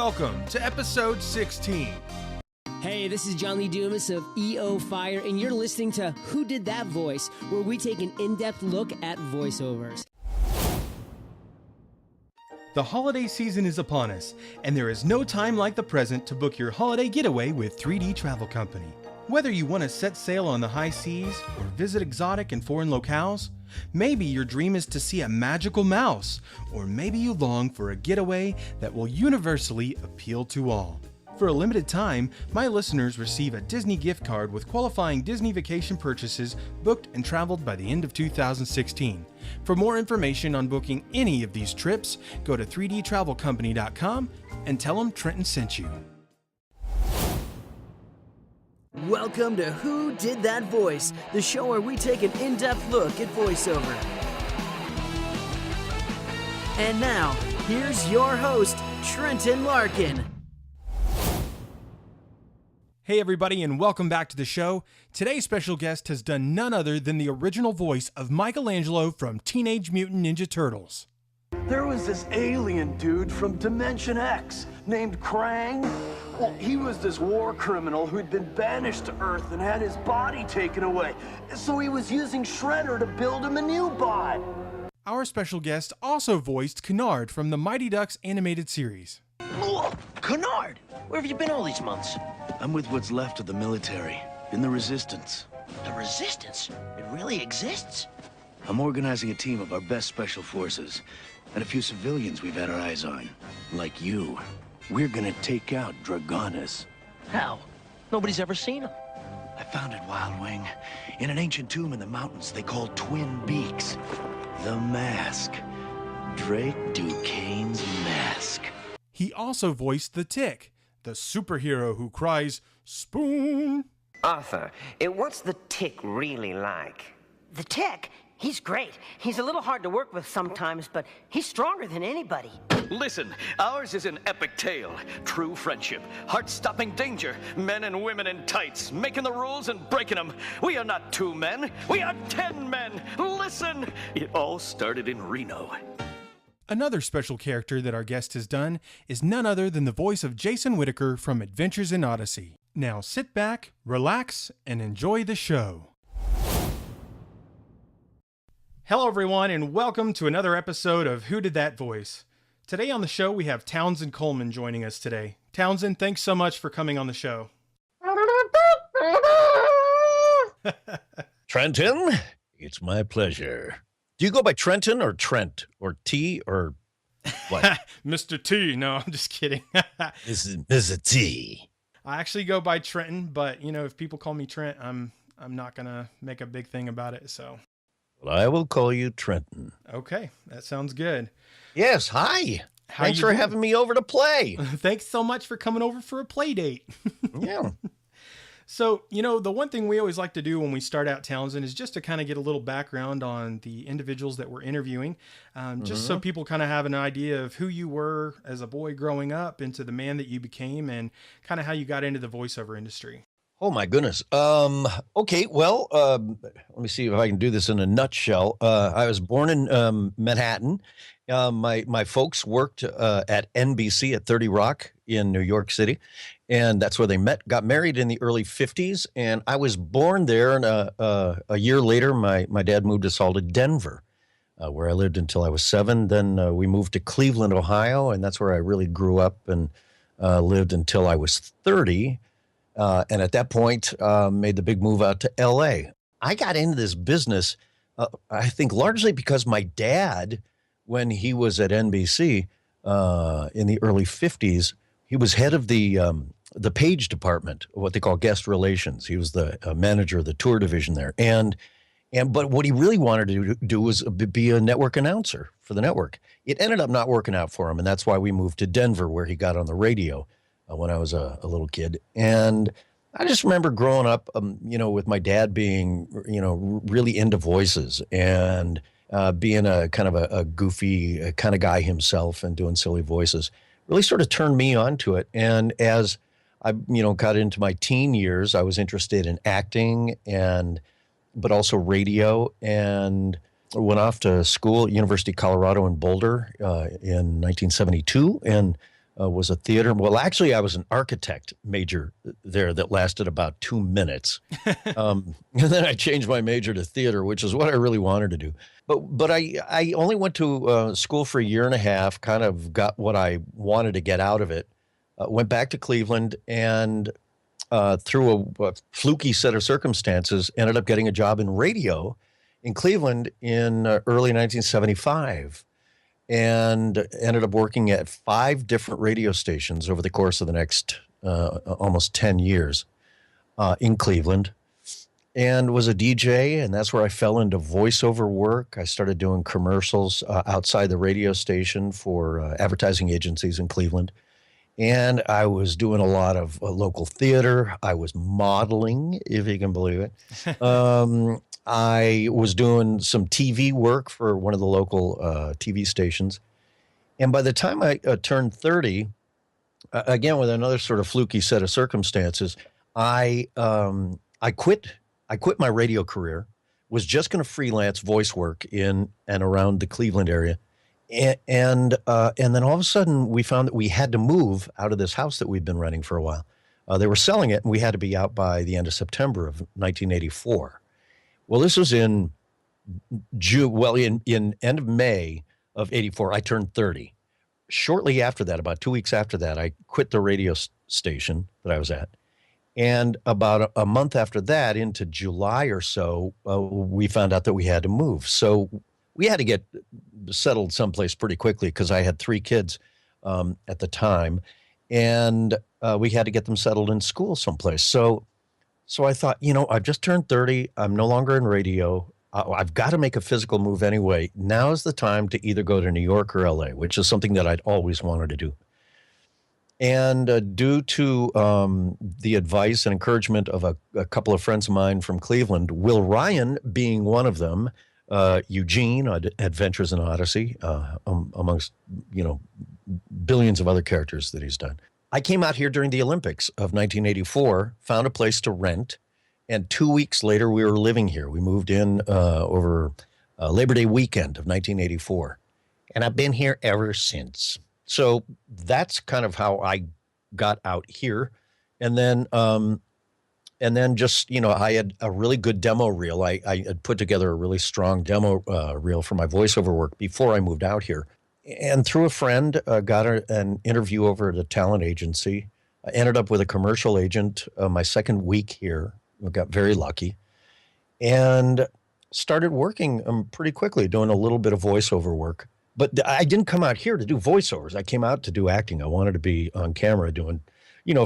welcome to episode 16. Hey, this is John Lee Dumas of EO Fire, and you're listening to Who Did That Voice, where we take an in-depth look at voiceovers. The holiday season is upon us, and there is no time like the present to book your holiday getaway with 3D Travel Company. Whether you want to set sail on the high seas or visit exotic and foreign locales, maybe your dream is to see a magical mouse, or maybe you long for a getaway that will universally appeal to all. For a limited time, my listeners receive a Disney gift card with qualifying Disney vacation purchases booked and traveled by the end of 2016. For more information on booking any of these trips, go to 3dtravelcompany.com and tell them Trenton sent you. Welcome to Who Did That Voice, the show where we take an in-depth look at voiceover. And now, here's your host, Trenton Larkin. Hey everybody, and welcome back to the show. Today's special guest has done none other than the original voice of Michelangelo from Teenage Mutant Ninja Turtles. There was this alien dude from Dimension X named Krang. Well, he was this war criminal who'd been banished to Earth and had his body taken away. So he was using Shredder to build him a new bot. Our special guest also voiced Kennard from the Mighty Ducks animated series. Oh, Kennard! Where have you been all these months? I'm with what's left of the military, in the Resistance. The Resistance? It really exists? I'm organizing a team of our best special forces, and a few civilians we've had our eyes on, like you. We're gonna take out Dragonis. How? Nobody's ever seen him. I found it, Wild Wing, in an ancient tomb in the mountains they call Twin Beaks. The Mask. Drake Duquesne's mask. He also voiced the Tick, the superhero who cries, "Spoon!" Arthur, what's the Tick really like? The Tick? He's great. He's a little hard to work with sometimes, but he's stronger than anybody. Listen, ours is an epic tale. True friendship, heart-stopping danger, men and women in tights, making the rules and breaking them. We are not 2 men, we are 10 men. Listen, it all started in Reno. Another special character that our guest has done is none other than the voice of Jason Whittaker from Adventures in Odyssey. Now sit back, relax, and enjoy the show. Hello everyone, and welcome to another episode of Who Did That Voice? Today on the show we have Townsend Coleman joining us today. Townsend, thanks so much for coming on the show. Trenton, it's my pleasure. Do you go by Trenton or Trent or T or what? Mr. T. No, I'm just kidding. This is a T. I actually go by Trenton, but you know, if people call me Trent, I'm not gonna make a big thing about it. So, well, I will call you Trenton. Okay, that sounds good. Yes. Hi. Thanks for doing? having me over to play. Thanks so much for coming over for a play date. Yeah. So, you know, the one thing we always like to do when we start out, Townsend, is just to kind of get a little background on the individuals that we're interviewing, just so people kind of have an idea of who you were as a boy growing up into the man that you became and kind of how you got into the voiceover industry. Oh, my goodness. Okay, well, let me see if I can do this in a nutshell. I was born in Manhattan. My folks worked at NBC at 30 Rock in New York City, and that's where they met, got married in the early 50s, and I was born there, and a year later, my dad moved us all to Denver, where I lived until I was 7. Then we moved to Cleveland, Ohio, and that's where I really grew up and lived until I was 30. And at that point, made the big move out to L.A. I got into this business, I think, largely because my dad, when he was at NBC in the early 50s, he was head of the page department, what they call guest relations. He was the manager of the tour division there. But what he really wanted to do was be a network announcer for the network. It ended up not working out for him, and that's why we moved to Denver, where he got on the radio when I was a little kid. And I just remember growing up, with my dad being, really into voices and being a kind of a goofy kind of guy himself and doing silly voices. Really sort of turned me onto it. And as I, got into my teen years, I was interested in acting but also radio, and went off to school at University of Colorado in Boulder in 1972, and was a theater. Well, actually, I was an architect major there that lasted about 2 minutes. And then I changed my major to theater, which is what I really wanted to do. But I only went to school for a year and a half, kind of got what I wanted to get out of it, went back to Cleveland, and through a fluky set of circumstances, ended up getting a job in radio in Cleveland in early 1975. And ended up working at 5 different radio stations over the course of the next almost 10 years in Cleveland, and was a DJ, and that's where I fell into voiceover work. I started doing commercials outside the radio station for advertising agencies in Cleveland, and I was doing a lot of local theater. I was modeling, if you can believe it. I was doing some TV work for one of the local TV stations. And by the time I turned 30, again, with another sort of fluky set of circumstances, I quit my radio career, was just going to freelance voice work in and around the Cleveland area. And then all of a sudden we found that we had to move out of this house that we'd been renting for a while. They were selling it, and we had to be out by the end of September of 1984. Well, this was in in end of May of 84. I turned 30. Shortly after that, about 2 weeks after that, I quit the radio station that I was at. And about a month after that, into July or so, we found out that we had to move. So we had to get settled someplace pretty quickly because I had 3 kids at the time, and we had to get them settled in school someplace. So I thought, I've just turned 30. I'm no longer in radio. I've got to make a physical move anyway. Now is the time to either go to New York or LA, which is something that I'd always wanted to do. And due to the advice and encouragement of a couple of friends of mine from Cleveland, Will Ryan being one of them, Eugene, Adventures in Odyssey, amongst, billions of other characters that he's done. I came out here during the Olympics of 1984, found a place to rent, and 2 weeks later, we were living here. We moved in over Labor Day weekend of 1984, and I've been here ever since. So that's kind of how I got out here. And then just, I had a really good demo reel. I had put together a really strong demo reel for my voiceover work before I moved out here. And through a friend, got an interview over at a talent agency. I ended up with a commercial agent my second week here. I got very lucky. And started working pretty quickly, doing a little bit of voiceover work. But I didn't come out here to do voiceovers. I came out to do acting. I wanted to be on camera doing,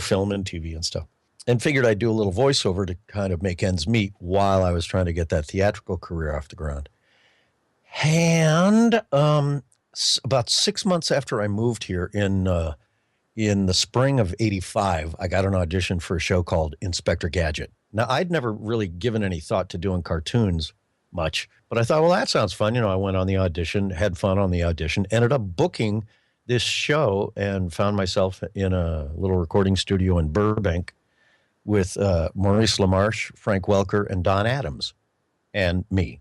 film and TV and stuff. And figured I'd do a little voiceover to kind of make ends meet while I was trying to get that theatrical career off the ground. And about 6 months after I moved here in the spring of 85, I got an audition for a show called Inspector Gadget. Now, I'd never really given any thought to doing cartoons much, but I thought, well, that sounds fun. I went on the audition, had fun on the audition, ended up booking this show, and found myself in a little recording studio in Burbank with Maurice LaMarche, Frank Welker, and Don Adams, and me.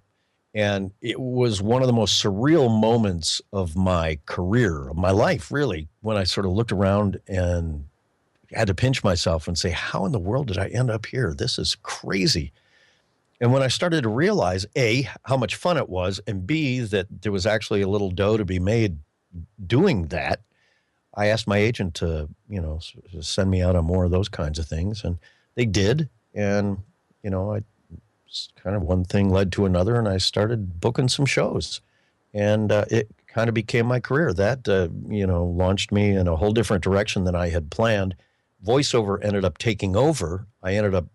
And it was one of the most surreal moments of my career, of my life, really, when I sort of looked around and had to pinch myself and say, how in the world did I end up here? This is crazy. And when I started to realize, A, how much fun it was, and B, that there was actually a little dough to be made doing that, I asked my agent to, send me out on more of those kinds of things. And they did. And, kind of one thing led to another, and I started booking some shows. And it kind of became my career. That, launched me in a whole different direction than I had planned. Voiceover ended up taking over. I ended up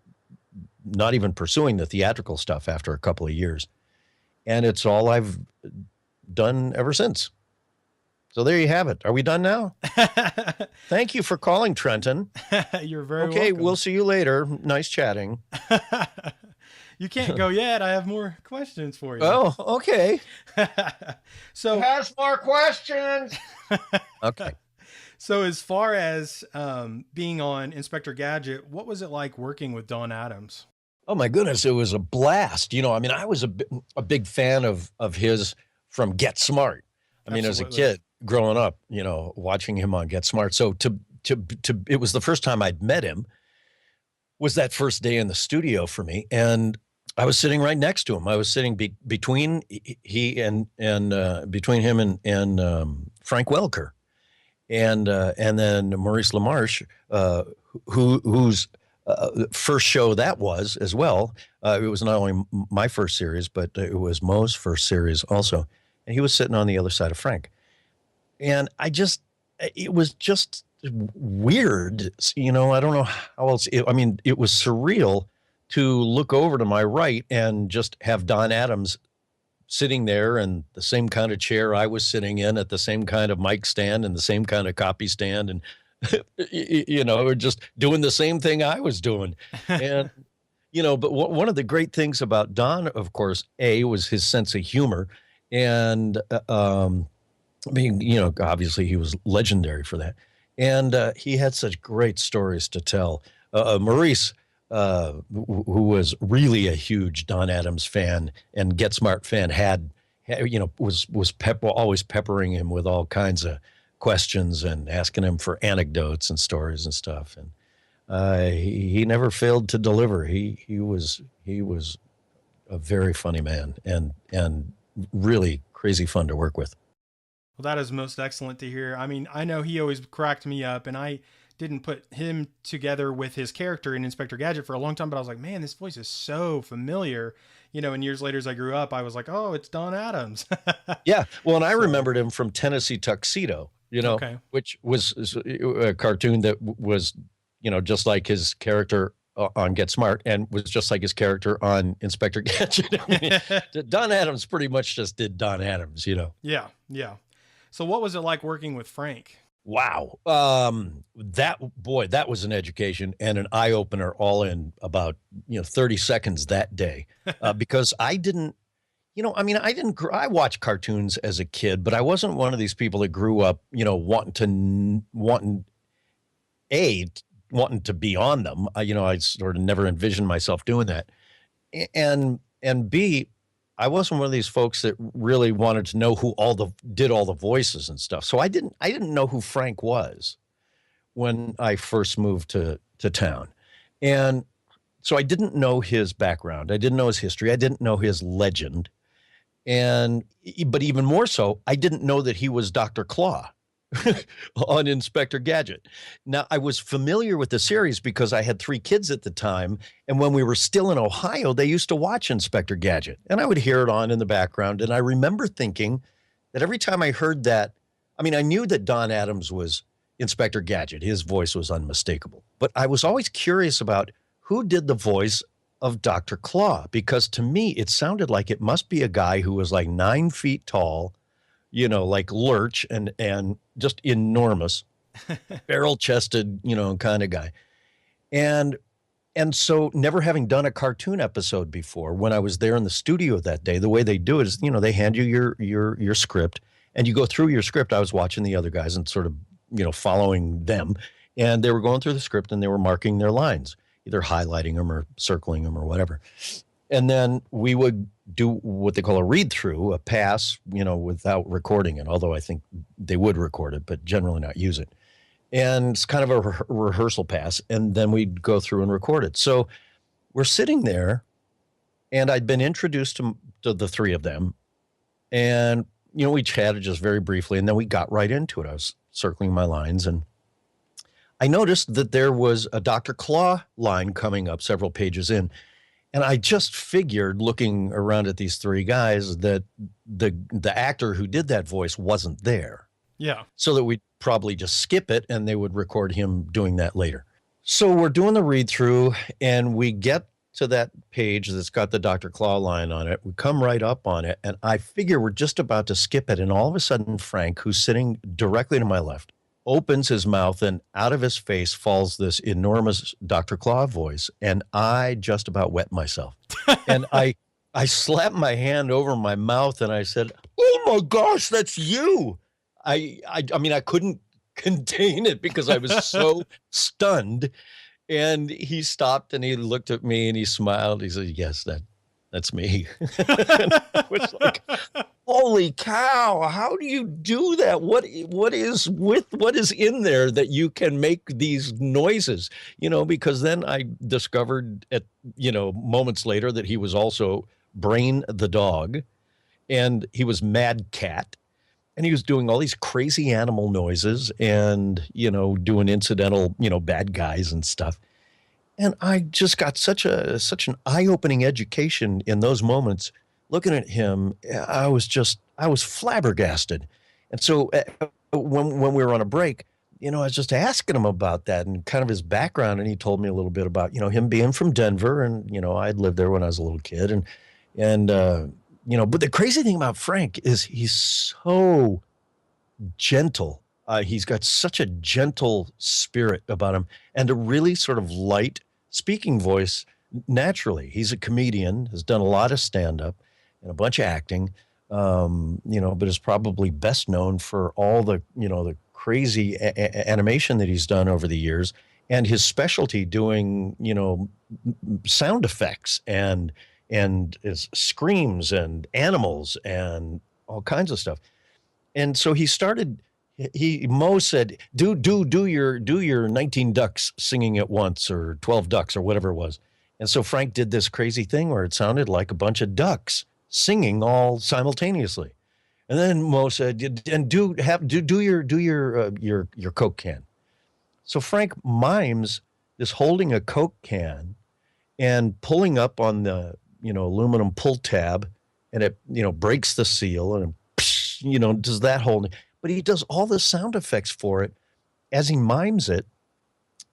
not even pursuing the theatrical stuff after a couple of years. And it's all I've done ever since. So there you have it. Are we done now? Thank you for calling, Trenton. You're very welcome. Okay, we'll see you later. Nice chatting. You can't go yet. I have more questions for you. Oh, okay. So has more questions. Okay. So as far as being on Inspector Gadget, what was it like working with Don Adams? Oh my goodness, it was a blast. I was a big fan of his from Get Smart. As a kid, growing up, watching him on Get Smart. So it was the first time I'd met him, was that first day in the studio for me. And I was sitting right next to him. I was sitting between between him and Frank Welker, and then Maurice LaMarche, whose first show that was as well. It was not only my first series, but it was Mo's first series also. And he was sitting on the other side of Frank. And it was just weird. I don't know how else. It was surreal to look over to my right and just have Don Adams sitting there in the same kind of chair I was sitting in, at the same kind of mic stand and the same kind of copy stand, and just doing the same thing I was doing. And but one of the great things about Don, of course, was his sense of humor, and obviously he was legendary for that, and he had such great stories to tell. Maurice, who was really a huge Don Adams fan and Get Smart fan, was always peppering him with all kinds of questions and asking him for anecdotes and stories and stuff. And he never failed to deliver. He was a very funny man and really crazy fun to work with. Well, that is most excellent to hear. I mean, I know he always cracked me up, and I didn't put him together with his character in Inspector Gadget for a long time, but I was like, man, this voice is so familiar. And years later as I grew up, I was like, oh, it's Don Adams. Yeah. Well, and I remembered him from Tennessee Tuxedo, okay, which was a cartoon that was, just like his character on Get Smart, and was just like his character on Inspector Gadget. Don Adams pretty much just did Don Adams, Yeah. Yeah. So what was it like working with Frank? Wow. That was an education and an eye opener all in about, 30 seconds that day. Because I didn't, I watched cartoons as a kid, but I wasn't one of these people that grew up, wanting to be on them. I sort of never envisioned myself doing that. And B, I wasn't one of these folks that really wanted to know who did all the voices and stuff. So I didn't know who Frank was when I first moved to town. And so I didn't know his background. I didn't know his history. I didn't know his legend. But even more so, I didn't know that he was Dr. Claw on Inspector Gadget. Now, I was familiar with the series because I had 3 kids at the time, and when we were still in Ohio, they used to watch Inspector Gadget, and I would hear it on in the background, and I remember thinking that every time I heard that, I knew that Don Adams was Inspector Gadget. His voice was unmistakable, but I was always curious about who did the voice of Dr. Claw, because to me, it sounded like it must be a guy who was like 9 feet tall, like Lurch and just enormous, barrel-chested, kind of guy. And so never having done a cartoon episode before, when I was there in the studio that day, the way they do it is, they hand you your script and you go through your script. I was watching the other guys and sort of, following them, and they were going through the script and they were marking their lines, either highlighting them or circling them or whatever. And then we would do what they call a read-through, a pass, without recording it, although I think they would record it, but generally not use it. And it's kind of a rehearsal pass, and then we'd go through and record it. So we're sitting there, and I'd been introduced to the 3 of them, and, we chatted just very briefly, and then we got right into it. I was circling my lines, and I noticed that there was a Dr. Claw line coming up several pages in. And I just figured, looking around at these 3 guys, that the actor who did that voice wasn't there. Yeah. So that we'd probably just skip it and they would record him doing that later. So we're doing the read through and we get to that page that's got the Dr. Claw line on it. We come right up on it and I figure we're just about to skip it. And all of a sudden, Frank, who's sitting directly to my left, opens his mouth and out of his face falls this enormous Dr. Claw voice. And I just about wet myself. And I slapped my hand over my mouth and I said, "Oh my gosh, that's you." I mean, I couldn't contain it because I was so stunned. And he stopped and he looked at me and he smiled. He said, "Yes, that's me." And I was like, holy cow, how do you do that? What is in there that you can make these noises? Because then I discovered moments later that he was also Brain the dog, and he was Mad Cat, and he was doing all these crazy animal noises and, doing incidental, bad guys and stuff. And I just got such an eye-opening education in those moments. Looking at him, I was flabbergasted. And so when we were on a break, I was just asking him about that and kind of his background. And he told me a little bit about, him being from Denver. And, I'd lived there when I was a little kid. But the crazy thing about Frank is he's so gentle. He's got such a gentle spirit about him and a really sort of light speaking voice naturally. He's a comedian, has done a lot of stand-up and a bunch of acting, but is probably best known for all the crazy animation that he's done over the years, and his specialty doing, sound effects and screams and animals and all kinds of stuff. And so Mo said, do your 19 ducks singing at once, or 12 ducks, or whatever it was. And so Frank did this crazy thing where it sounded like a bunch of ducks singing all simultaneously. And then Mo said, and do your Coke can. So Frank mimes this holding a Coke can and pulling up on the, aluminum pull tab, and it, breaks the seal, and does that holding. But he does all the sound effects for it as he mimes it.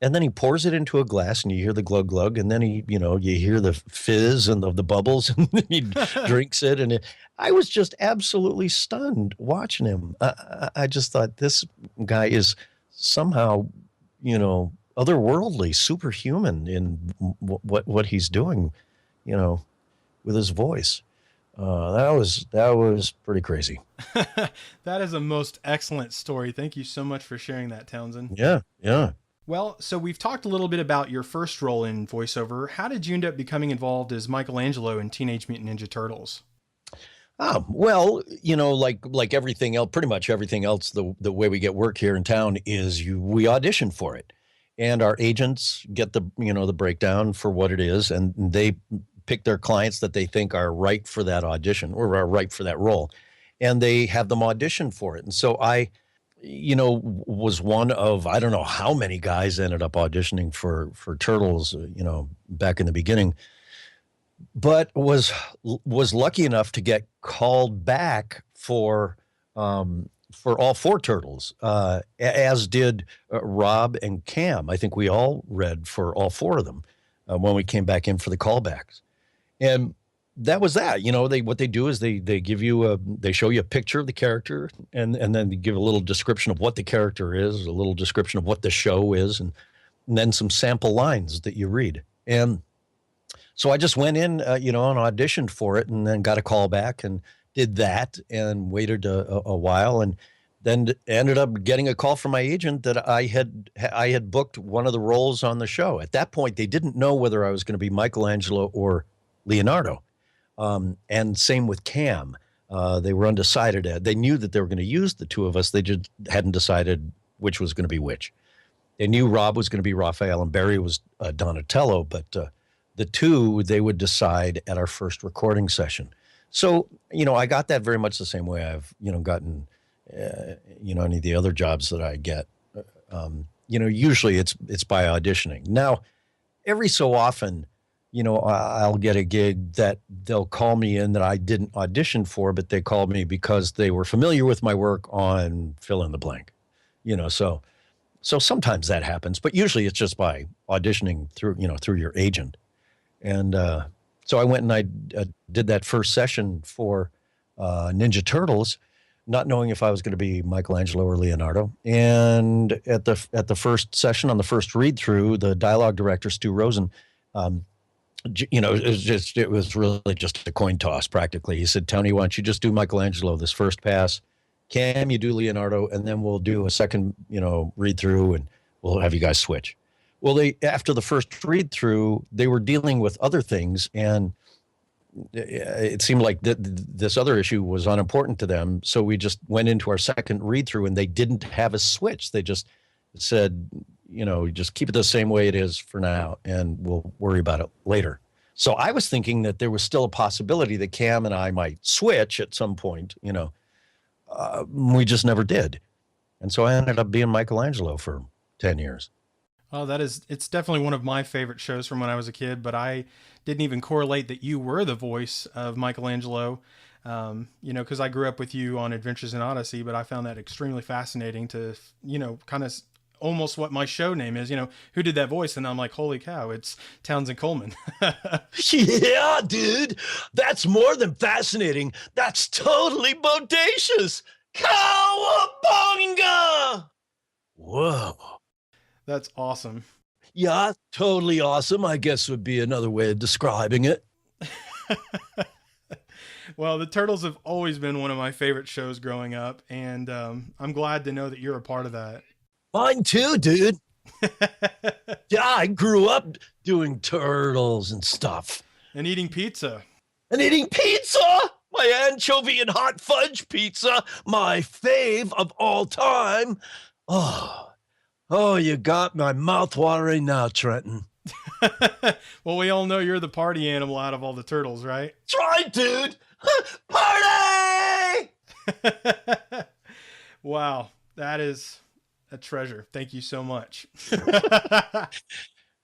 And then he pours it into a glass, and you hear the glug glug, and then you hear the fizz and the bubbles, and then he drinks it. And I was just absolutely stunned watching him. I just thought, this guy is somehow, otherworldly, superhuman in what he's doing, with his voice. That was pretty crazy. That is a most excellent story. Thank you so much for sharing that, Townsend. Yeah. Well, so we've talked a little bit about your first role in voiceover. How did you end up becoming involved as Michelangelo in Teenage Mutant Ninja Turtles? Well, like everything else, pretty much everything else, the way we get work here in town is we audition for it, and our agents get the breakdown for what it is, and they pick their clients that they think are right for that audition or are right for that role, and they have them audition for it. And so I was one of, I don't know how many guys ended up auditioning for Turtles, back in the beginning, but was lucky enough to get called back for all 4 Turtles, as did Rob and Cam. I think we all read for all 4 of them when we came back in for the callbacks. And that was that. What they do is they give you they show you a picture of the character, and then they give a little description of what the character is, a little description of what the show is, and then some sample lines that you read. And so I just went in, and auditioned for it, and then got a call back and did that, and waited a while, and then ended up getting a call from my agent that I had booked one of the roles on the show. At that point, they didn't know whether I was going to be Michelangelo or Leonardo. And same with Cam. They were undecided. They knew that they were going to use the 2 of us. They just hadn't decided which was going to be which. They knew Rob was going to be Raphael and Barry was Donatello, but the 2, they would decide at our first recording session. So, I got that very much the same way I've, gotten, any of the other jobs that I get. Usually it's by auditioning. Now, every so often, I'll get a gig that they'll call me in that I didn't audition for, but they called me because they were familiar with my work on fill in the blank, so sometimes that happens, but usually it's just by auditioning through your agent. And so I went and I did that first session for Ninja Turtles, not knowing if I was going to be Michelangelo or Leonardo. And at the first session, on the first read through, the dialogue director, Stu Rosen, it was really just a coin toss practically. He said, Tony, why don't you just do Michelangelo this first pass? Cam, you do Leonardo, and then we'll do a second, read through, and we'll have you guys switch. Well, after the first read through, they were dealing with other things, and it seemed like this other issue was unimportant to them. So we just went into our second read through and they didn't have a switch. They just said, just keep it the same way it is for now and we'll worry about it later. So I was thinking that there was still a possibility that Cam and I might switch at some point, we just never did. And so I ended up being Michelangelo for 10 years. Oh, it's definitely one of my favorite shows from when I was a kid, but I didn't even correlate that you were the voice of Michelangelo, because I grew up with you on Adventures in Odyssey, but I found that extremely fascinating to, kind of almost what my show name is, who did that voice? And I'm like, holy cow, it's Townsend Coleman. Yeah, dude, that's more than fascinating. That's totally bodacious. Kowabunga! Whoa. That's awesome. Yeah, totally awesome, I guess would be another way of describing it. Well, the Turtles have always been one of my favorite shows growing up, and I'm glad to know that you're a part of that. Mine too, dude. Yeah, I grew up doing Turtles and stuff. And eating pizza. My anchovy and hot fudge pizza, my fave of all time. Oh, you got my mouth watering now, Trenton. Well, we all know you're the party animal out of all the Turtles, right? That's right, dude. Party! Wow, that is a treasure. Thank you so much.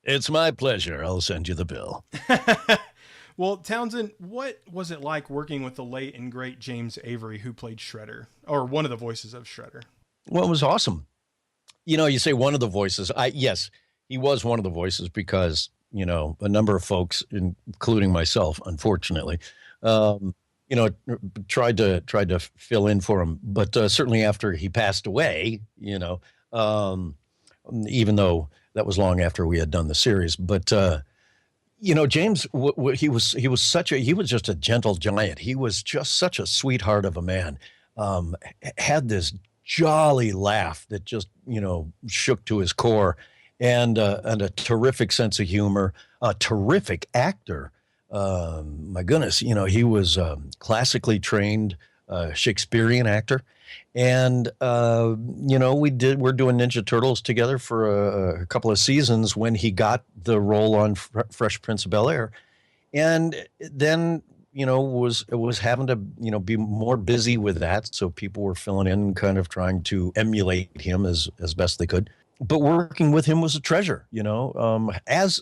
It's my pleasure. I'll send you the bill. Well, Townsend, what was it like working with the late and great James Avery, who played Shredder, or one of the voices of Shredder? Well, it was awesome. You say one of the voices. Yes, he was one of the voices because, a number of folks, including myself, unfortunately, tried to fill in for him. But certainly after he passed away, even though that was long after we had done the series. But, James, he was just a gentle giant. He was just such a sweetheart of a man. Had this jolly laugh that just, shook to his core, and a terrific sense of humor, a terrific actor. My goodness, he was a classically trained Shakespearean actor. And, we're doing Ninja Turtles together for a couple of seasons when he got the role on Fresh Prince of Bel-Air. And then, was having to, be more busy with that. So people were filling in, kind of trying to emulate him as best they could. But working with him was a treasure, as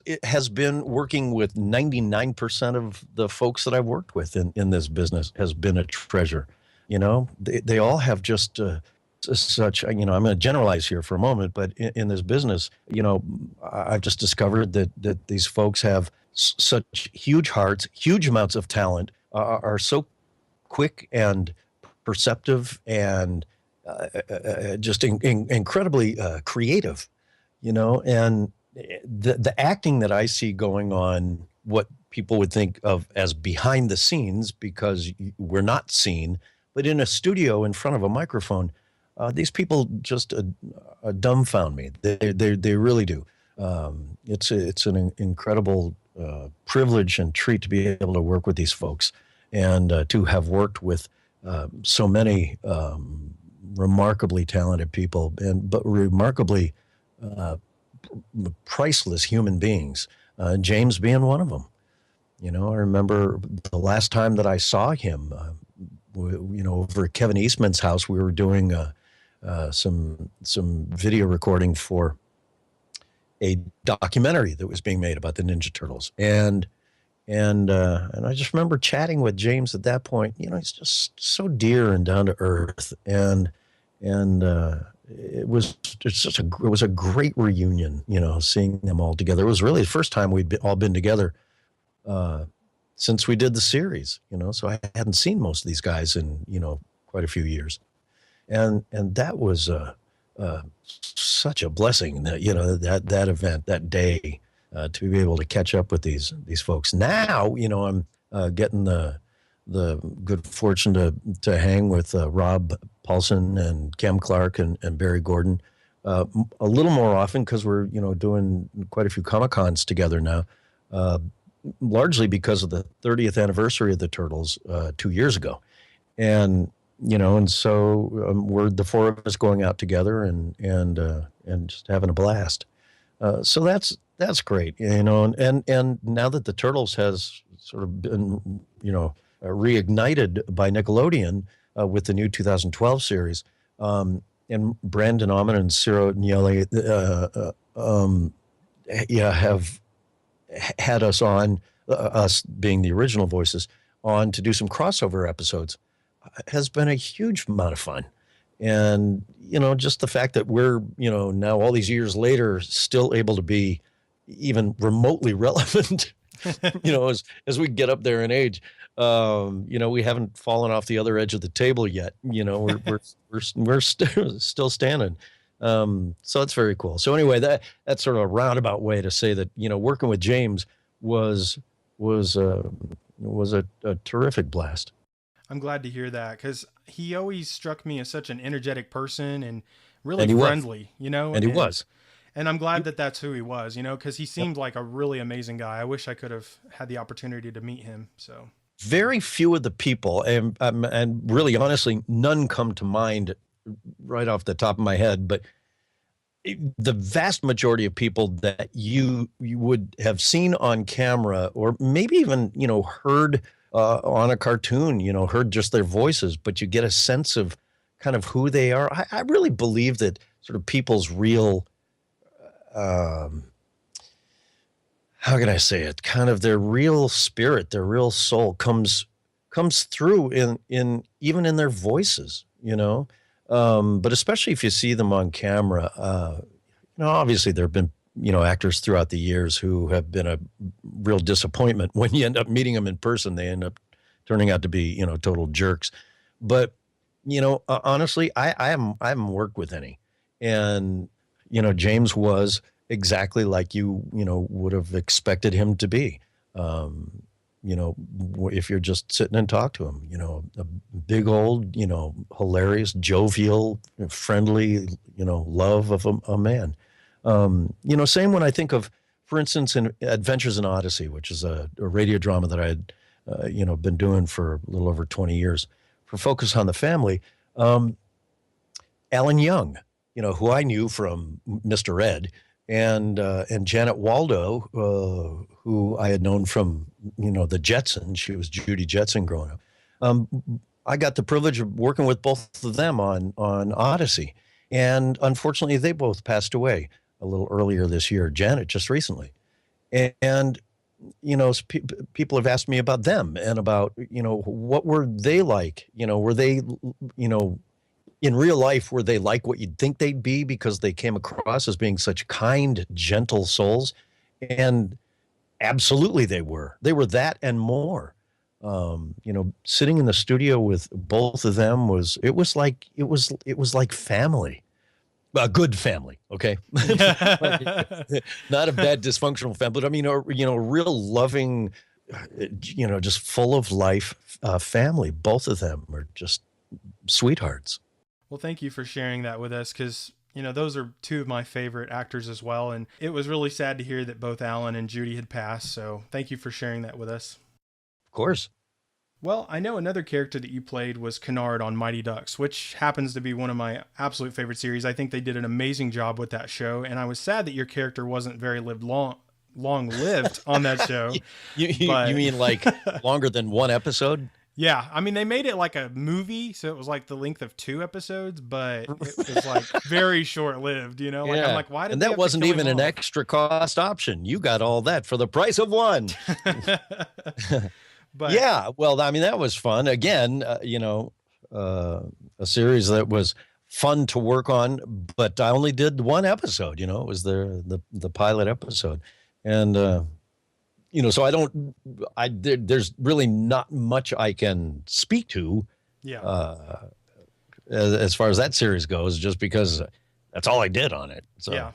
it has been working with 99% of the folks that I've worked with in this business has been a treasure. They all have just such, I'm going to generalize here for a moment, but in this business, I've just discovered that these folks have such huge hearts, huge amounts of talent, are so quick and perceptive and just incredibly creative, and the acting that I see going on, what people would think of as behind the scenes, because we're not seen, but in a studio in front of a microphone, these people just dumbfound me. They really do. It's an incredible privilege and treat to be able to work with these folks, and to have worked with so many remarkably talented people, but remarkably priceless human beings. James being one of them. I remember the last time that I saw him, over at Kevin Eastman's house, we were doing some video recording for a documentary that was being made about the Ninja Turtles, and I just remember chatting with James at that point. He's just so dear and down to earth, and it was a great reunion. Seeing them all together. It was really the first time we'd all been together since we did the series. So I hadn't seen most of these guys in quite a few years, and that was such a blessing that that event, that day, to be able to catch up with these folks. Now, I'm getting the good fortune to hang with Rob Paulson and Cam Clark and Barry Gordon a little more often, because we're doing quite a few Comic-Cons together now. largely because of the 30th anniversary of the Turtles 2 years ago. And, and so we're the four of us going out together and just having a blast. So that's great, and now that the Turtles has sort of been, reignited by Nickelodeon with the new 2012 series, and Brandon Auman and Ciro Nieli, have had us on, us being the original voices, on to do some crossover episodes, has been a huge amount of fun. And, just the fact that we're, now all these years later, still able to be even remotely relevant, as we get up there in age, we haven't fallen off the other edge of the table yet. We're still standing. So it's very cool. So anyway, that's sort of a roundabout way to say that, working with James was a terrific blast. I'm glad to hear that, because he always struck me as such an energetic person and really friendly, And he was. And I'm glad that that's who he was, because he seemed like a really amazing guy. I wish I could have had the opportunity to meet him. So very few of the people, and really honestly, none come to mind right off the top of my head, but the vast majority of people that you would have seen on camera, or maybe even, heard on a cartoon, heard just their voices, but you get a sense of kind of who they are. I really believe that sort of people's real, how can I say it? Kind of their real spirit, their real soul comes through in even in their voices, but especially if you see them on camera. Obviously there have been, actors throughout the years who have been a real disappointment. When you end up meeting them in person, they end up turning out to be, total jerks. But, honestly, I haven't worked with any. And, James was exactly like you would have expected him to be. If you're just sitting and talk to him, a big old, hilarious, jovial, friendly, love of a man. Same when I think of, for instance, in Adventures in Odyssey, which is a radio drama that I had, been doing for a little over 20 years for Focus on the Family. Alan Young, who I knew from Mr. Ed, and Janet Waldo, who I had known from, the Jetsons. She was Judy Jetson growing up. I got the privilege of working with both of them on Odyssey. And unfortunately, they both passed away a little earlier this year. Janet just recently. And people have asked me about them and about, what were they like? Were they, in real life, were they like what you'd think they'd be because they came across as being such kind, gentle souls? And absolutely they were. They were that and more. Sitting in the studio with both of them was like family. A good family, okay? Not a bad dysfunctional family, but I mean, a real loving, just full of life family. Both of them are just sweethearts. Well, thank you for sharing that with us, because, those are two of my favorite actors as well. And it was really sad to hear that both Alan and Judy had passed. So thank you for sharing that with us. Of course. Well, I know another character that you played was Kennard on Mighty Ducks, which happens to be one of my absolute favorite series. I think they did an amazing job with that show, and I was sad that your character wasn't very long-lived on that show. You mean like longer than one episode? Yeah, I mean, they made it like a movie, so it was like the length of 2 episodes, but it was like very short-lived, Yeah. I'm like, why did and they that have to wasn't kill even him an off? extra cost option. You got all that for the price of one. But yeah, well, I mean, that was fun. Again, a series that was fun to work on, but I only did one episode. It was the pilot episode, and so there's really not much I can speak to. Yeah. As far as that series goes, just because that's all I did on it. So Yeah.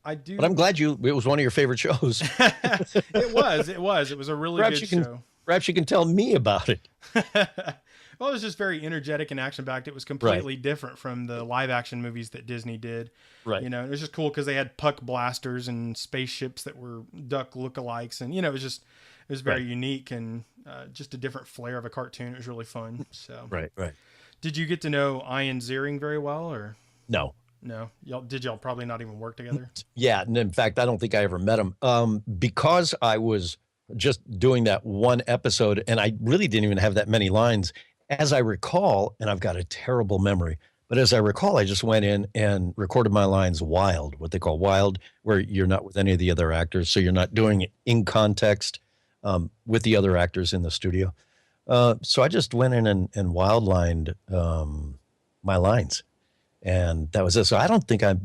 I do. But I'm glad it was one of your favorite shows. It was a really good show. Perhaps you can tell me about it. Well, it was just very energetic and action-packed. It was completely different from the live-action movies that Disney did. Right. You know, it was just cool because they had puck blasters and spaceships that were duck lookalikes, and it was very unique and just a different flair of a cartoon. It was really fun. So Right. Did you get to know Ian Ziering very well, or No. no? Y'all probably not even work together? Yeah, and in fact, I don't think I ever met him because I was just doing that one episode, and I really didn't even have that many lines. As I recall, and I've got a terrible memory, but as I recall, I just went in and recorded my lines wild, what they call wild, where you're not with any of the other actors, so you're not doing it in context with the other actors in the studio. So I just went in and wild lined my lines, and that was it. So I don't think I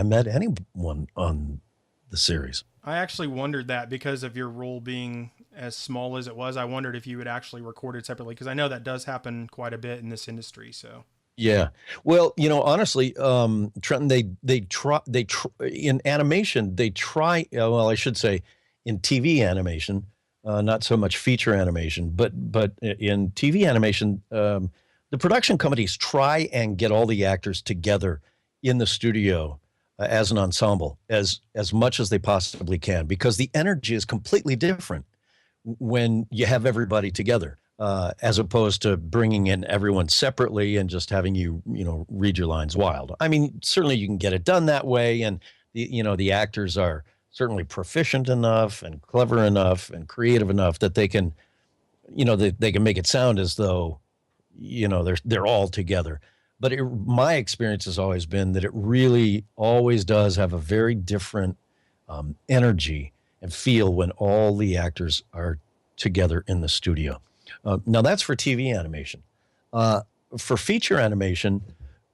met anyone on the series. I actually wondered that because of your role being as small as it was. I wondered if you had actually recorded separately, because I know that does happen quite a bit in this industry. So Yeah. Well, honestly, Trenton, they try in animation, they try, well, I should say in TV animation, not so much feature animation, but in TV animation, the production companies try and get all the actors together in the studio as an ensemble as much as they possibly can, because the energy is completely different when you have everybody together, as opposed to bringing in everyone separately and just having you read your lines wild. I mean, certainly you can get it done that way, and the actors are certainly proficient enough and clever enough and creative enough that they can they can make it sound as though they're all together. But my experience has always been that it really always does have a very different energy and feel when all the actors are together in the studio. Now that's for TV animation. For feature animation,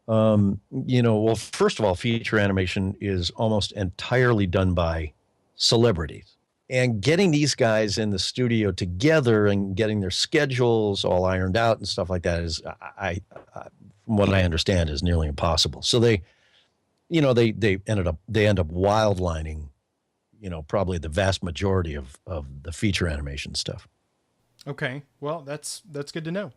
well, first of all, feature animation is almost entirely done by celebrities. And getting these guys in the studio together and getting their schedules all ironed out and stuff like that is, from what I understand, is nearly impossible. So they end up wildlining, probably the vast majority of the feature animation stuff. okay, well that's good to know.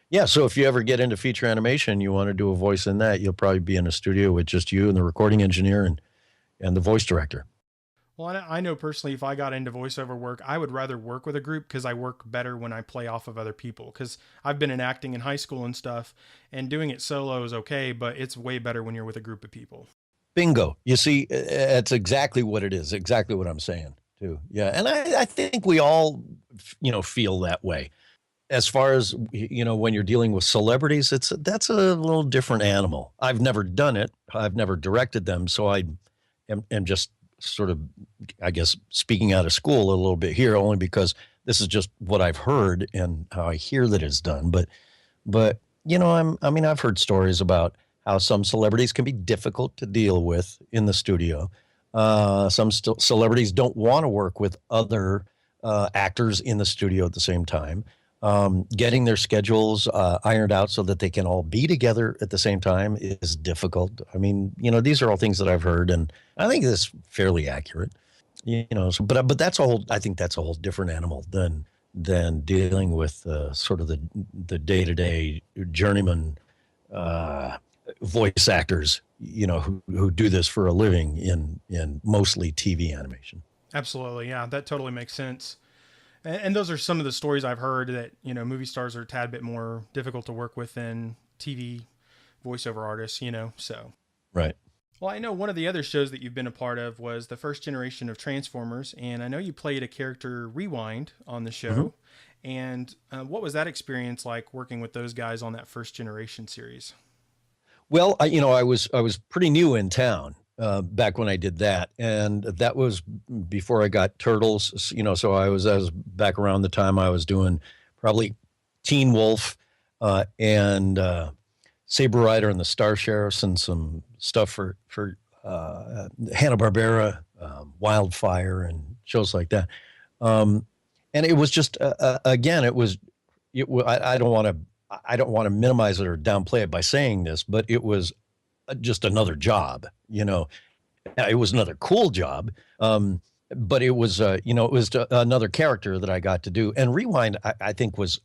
Yeah. So if you ever get into feature animation, you want to do a voice in that, you'll probably be in a studio with just you and the recording engineer and the voice director. Well, I know personally, if I got into voiceover work, I would rather work with a group, because I work better when I play off of other people. Because I've been in acting in high school and stuff, and doing it solo is okay, but it's way better when you're with a group of people. Bingo. You see, that's exactly what it is. Exactly what I'm saying too. Yeah. And I think we all, feel that way. As far as, when you're dealing with celebrities, that's a little different animal. I've never done it. I've never directed them. So I am just sort of, I guess, speaking out of school a little bit here, only because this is just what I've heard and how I hear that it's done. But I've heard stories about how some celebrities can be difficult to deal with in the studio. Some celebrities don't want to work with other actors in the studio at the same time. Getting their schedules ironed out so that they can all be together at the same time is difficult. I mean, these are all things that I've heard, and I think that's fairly accurate. But I think that's a whole different animal than dealing with sort of the day-to-day journeyman voice actors, who do this for a living in mostly TV animation. Absolutely. Yeah, that totally makes sense. And those are some of the stories I've heard, that, movie stars are a tad bit more difficult to work with than TV voiceover artists, so. Right. Well, I know one of the other shows that you've been a part of was the first generation of Transformers, and I know you played a character Rewind on the show. Mm-hmm. And what was that experience like, working with those guys on that first generation series? Well, I was pretty new in town back when I did that, and that was before I got Turtles. So I was back around the time I was doing probably Teen Wolf and Saber Rider and the Star Sheriffs, and some stuff for Hanna-Barbera, Wildfire, and shows like that. And it was just again, I don't want to minimize it or downplay it by saying this, but it was just another job. It was another cool job, but it was it was another character that I got to do. And Rewind, I think, was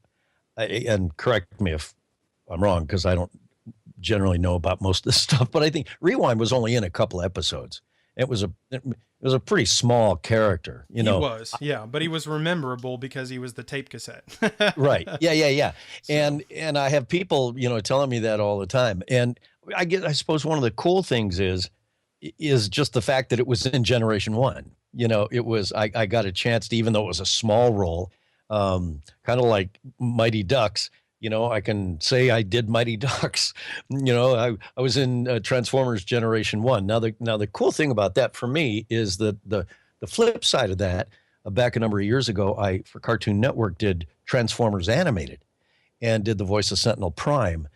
and correct me if I'm wrong, because I don't generally know about most of this stuff, but I think Rewind was only in a couple episodes. It was a pretty small character, you know. He was, yeah, but he was memorable because he was the tape cassette. Right. Yeah. So. And I have people, you know, telling me that all the time. And I suppose one of the cool things is just the fact that it was in Generation One. You know, it was, I got a chance to, even though it was a small role, kind of like Mighty Ducks, you know, I can say I did Mighty Ducks. You know, I was in Transformers Generation One. Now the cool thing about that for me is that the flip side of that, back a number of years ago, I, for Cartoon Network, did Transformers Animated and did the voice of Sentinel Prime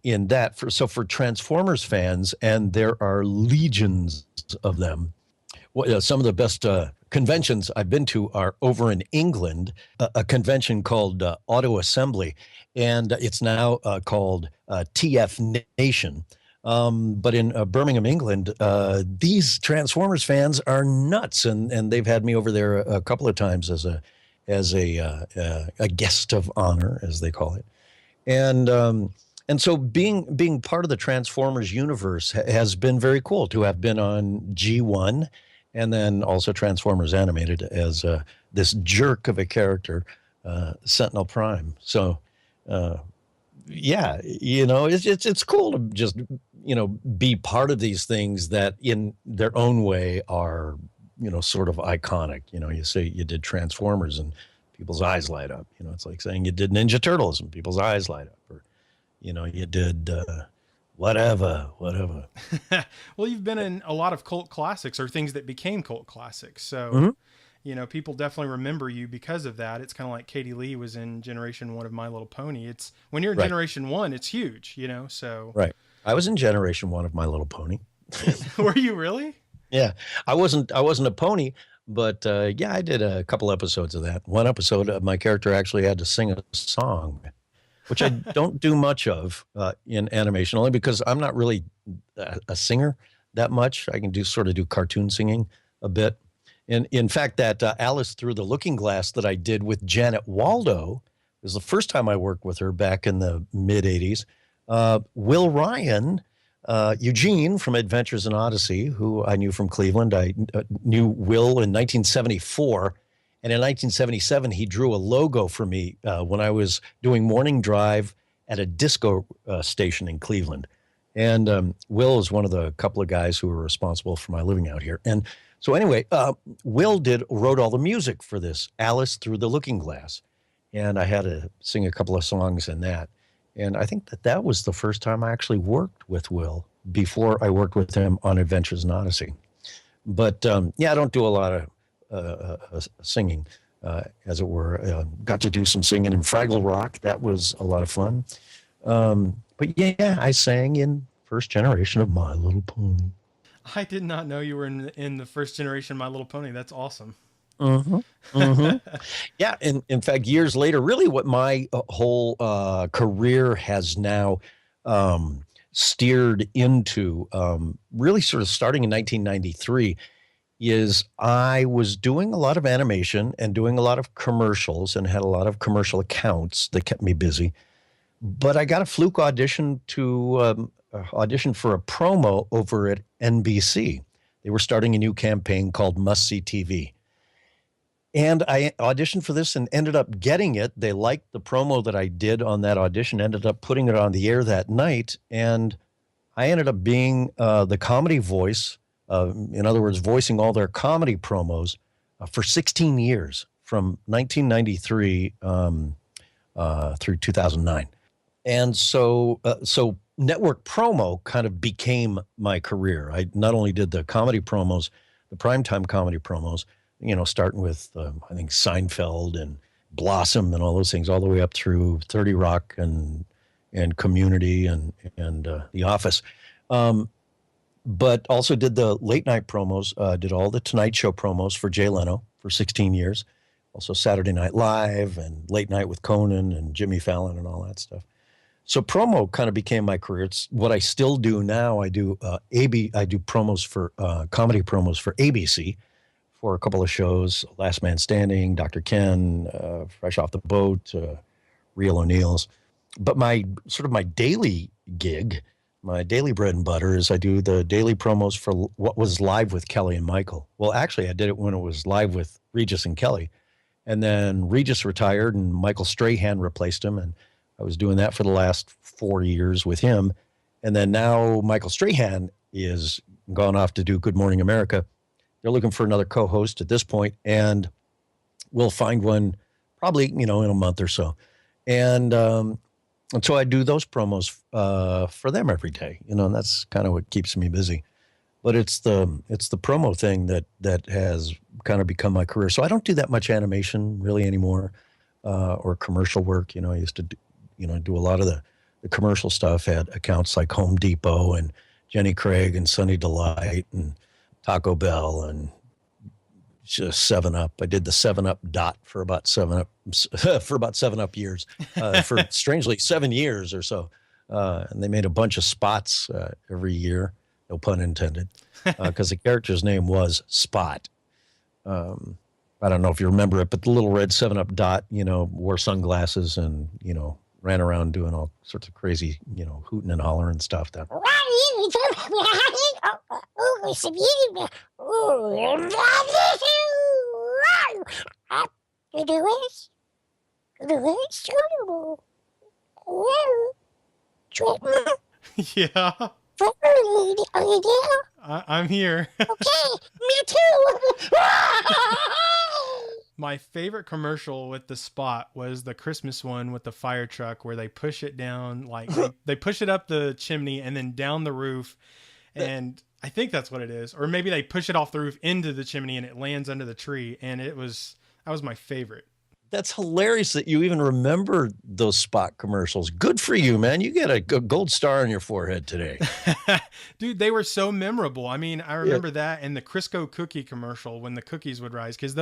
in that. For Transformers fans, and there are legions of them. Well, some of the best conventions I've been to are over in England, a convention called Auto Assembly, and it's now called TF Nation. But in Birmingham, England, these Transformers fans are nuts, and they've had me over there a couple of times as a guest of honor, as they call it, and so being part of the Transformers universe has been very cool to have been on G1. And then also Transformers Animated as this jerk of a character, Sentinel Prime. So, yeah, you know, it's cool to just, you know, be part of these things that in their own way are, you know, sort of iconic. You know, you say you did Transformers and people's eyes light up. You know, it's like saying you did Ninja Turtles and people's eyes light up. Or, you know, you did... Whatever. Well, you've been in a lot of cult classics or things that became cult classics. So, you know, people definitely remember you because of that. It's kind of like Katie Lee was in Generation One of My Little Pony. It's when you're in Generation One, it's huge, you know, so. Right. I was in Generation One of My Little Pony. Were you really? Yeah. I wasn't a pony, but yeah, I did a couple episodes of that. One episode, my character actually had to sing a song, which I don't do much of in animation, only because I'm not really a singer that much. I can sort of do cartoon singing a bit. And in fact, that Alice Through the Looking Glass that I did with Janet Waldo was the first time I worked with her back in the mid 80s. Will Ryan, Eugene from Adventures in Odyssey, who I knew from Cleveland. I knew Will in 1974. And in 1977, he drew a logo for me when I was doing morning drive at a disco station in Cleveland. And Will is one of the couple of guys who were responsible for my living out here. And so anyway, Will wrote all the music for this, Alice Through the Looking Glass. And I had to sing a couple of songs in that. And I think that was the first time I actually worked with Will before I worked with him on Adventures in Odyssey. But yeah, I don't do a lot of singing, as it were. Got to do some singing in Fraggle Rock. That was a lot of fun. But yeah, I sang in first generation of My Little Pony. I did not know you were in the first generation of My Little Pony. That's awesome. Yeah, and in fact, years later, really what my whole career has now steered into, really sort of starting in 1993, is I was doing a lot of animation and doing a lot of commercials and had a lot of commercial accounts that kept me busy. But I got a fluke audition to audition for a promo over at NBC. They were starting a new campaign called Must See TV. And I auditioned for this and ended up getting it. They liked the promo that I did on that audition, ended up putting it on the air that night. And I ended up being the comedy voice. In other words, voicing all their comedy promos for 16 years, from 1993 through 2009. And so network promo kind of became my career. I not only did the comedy promos, the primetime comedy promos, you know, starting with, I think, Seinfeld and Blossom and all those things, all the way up through 30 Rock and Community and The Office. But also did the late night promos, did all the Tonight Show promos for Jay Leno for 16 years. Also Saturday Night Live and Late Night with Conan and Jimmy Fallon and all that stuff. So promo kind of became my career. It's what I still do now. I do promos for comedy promos for ABC for a couple of shows, Last Man Standing, Dr. Ken, Fresh Off the Boat, Real O'Neill's. But my daily gig, my daily bread and butter is I do the daily promos for what was Live with Kelly and Michael. Well, actually, I did it when it was Live with Regis and Kelly. And then Regis retired and Michael Strahan replaced him. And I was doing that for the last 4 years with him. And then now Michael Strahan is gone off to do Good Morning America. They're looking for another co-host at this point, and we'll find one probably, in a month or so. And so I do those promos for them every day, and that's kind of what keeps me busy. But it's the promo thing that has kind of become my career. So I don't do that much animation really anymore, or commercial work. I used to do a lot of the commercial stuff at accounts like Home Depot and Jenny Craig and Sunny Delight and Taco Bell and just 7-Up. I did the 7-Up dot for about 7-Up years, for strangely 7 years or so. And they made a bunch of spots every year, no pun intended, because the character's name was Spot. I don't know if you remember it, but the little red 7-Up dot, wore sunglasses and, ran around doing all sorts of crazy, hooting and hollering and stuff. Yeah. I'm here. Okay, me too. My favorite commercial with the Spot was the Christmas one with the fire truck where they push it down, like they push it up the chimney and then down the roof. And I think that's what it is. Or maybe they push it off the roof into the chimney and it lands under the tree. And that was my favorite. That's hilarious that you even remember those Spot commercials. Good for you, man. You get a gold star on your forehead today. Dude, they were so memorable. I mean, I remember that and the Crisco cookie commercial when the cookies would rise, because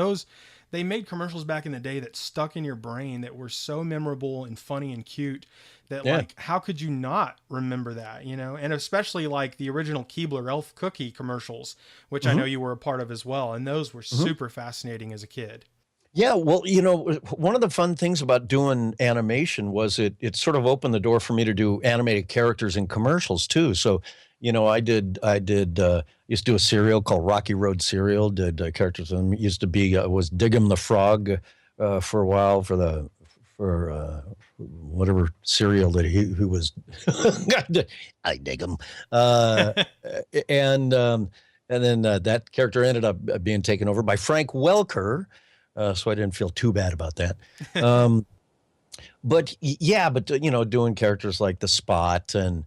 they made commercials back in the day that stuck in your brain that were so memorable and funny and cute that like, how could you not remember that, And especially like the original Keebler Elf cookie commercials, which I know you were a part of as well. And those were super fascinating as a kid. Yeah, well, one of the fun things about doing animation was it sort of opened the door for me to do animated characters in commercials too. So, I used to do a cereal called Rocky Road Cereal, did characters, and used to be, was Diggum the Frog for a while for whatever cereal that he was, I dig him. And then that character ended up being taken over by Frank Welker. So I didn't feel too bad about that. But doing characters like the Spot and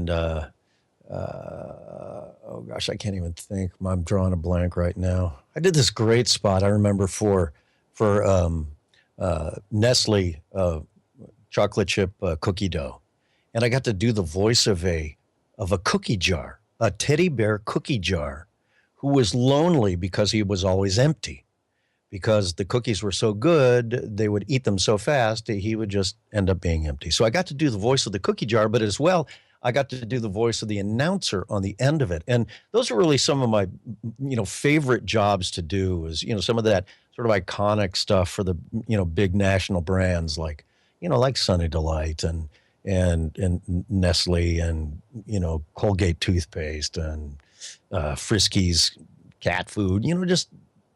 oh gosh, I can't even think. I'm drawing a blank right now. I did this great spot I remember for Nestle chocolate chip cookie dough, and I got to do the voice of a cookie jar, a teddy bear cookie jar, who was lonely because he was always empty. Because the cookies were so good, they would eat them so fast, he would just end up being empty. So I got to do the voice of the cookie jar, but as well, I got to do the voice of the announcer on the end of it. And those are really some of my, favorite jobs to do is, some of that sort of iconic stuff for the, big national brands like, like Sunny Delight and Nestle and, Colgate toothpaste and Friskies cat food, just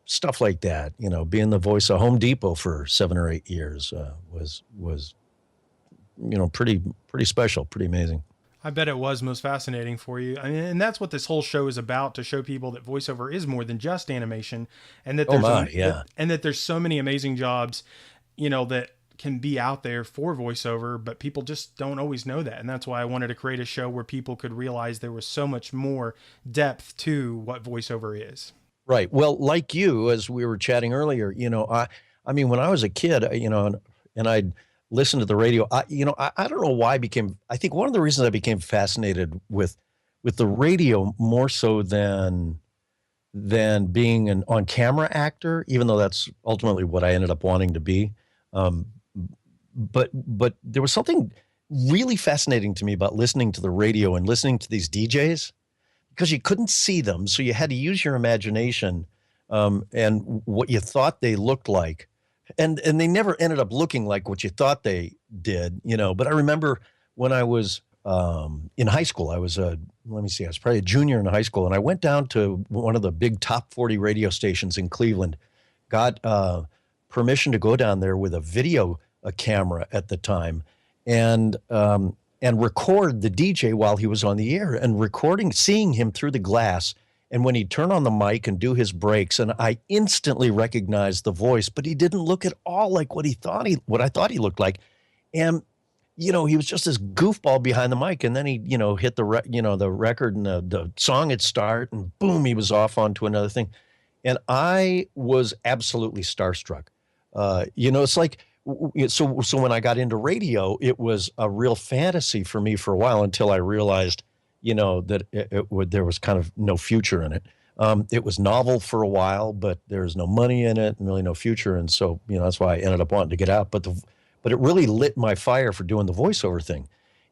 stuff like that, being the voice of Home Depot for 7 or 8 years was pretty special, pretty amazing. I bet it was most fascinating for you. I mean, and that's what this whole show is about, to show people that voiceover is more than just animation, and that there's so many amazing jobs, that can be out there for voiceover, but people just don't always know that. And that's why I wanted to create a show where people could realize there was so much more depth to what voiceover is. Right. Well, like you, as we were chatting earlier, I mean, when I was a kid, and I'd listen to the radio, I don't know why I think one of the reasons I became fascinated with the radio more so than being an on-camera actor, even though that's ultimately what I ended up wanting to be. But there was something really fascinating to me about listening to the radio and listening to these DJs, because you couldn't see them, so you had to use your imagination and what you thought they looked like and they never ended up looking like what you thought they did, But I remember when I was in high school, I was I was probably a junior in high school, and I went down to one of the big top 40 radio stations in Cleveland, got permission to go down there with a camera at the time, and record the DJ while he was on the air, and seeing him through the glass. And when he'd turn on the mic and do his breaks, and I instantly recognized the voice, but he didn't look at all like what I thought he looked like. And, he was just this goofball behind the mic. And then he, hit the record, and the song would start, and boom, he was off onto another thing. And I was absolutely starstruck. It's like, so when I got into radio, it was a real fantasy for me for a while, until I realized, that there was kind of no future in it. It was novel for a while, but there's no money in it and really no future. And so, that's why I ended up wanting to get out. But it really lit my fire for doing the voiceover thing.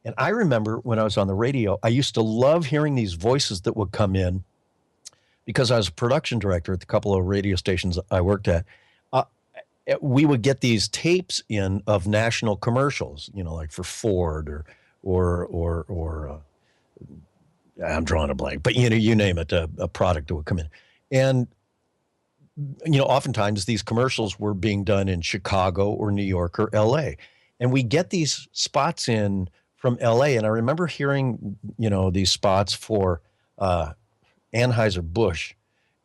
And I remember when I was on the radio, I used to love hearing these voices that would come in, because I was a production director at the couple of radio stations I worked at. We would get these tapes in of national commercials, like for Ford or I'm drawing a blank, but you name it, a product that would come in. And, oftentimes these commercials were being done in Chicago or New York or LA. And we get these spots in from LA. And I remember hearing, these spots for Anheuser-Busch.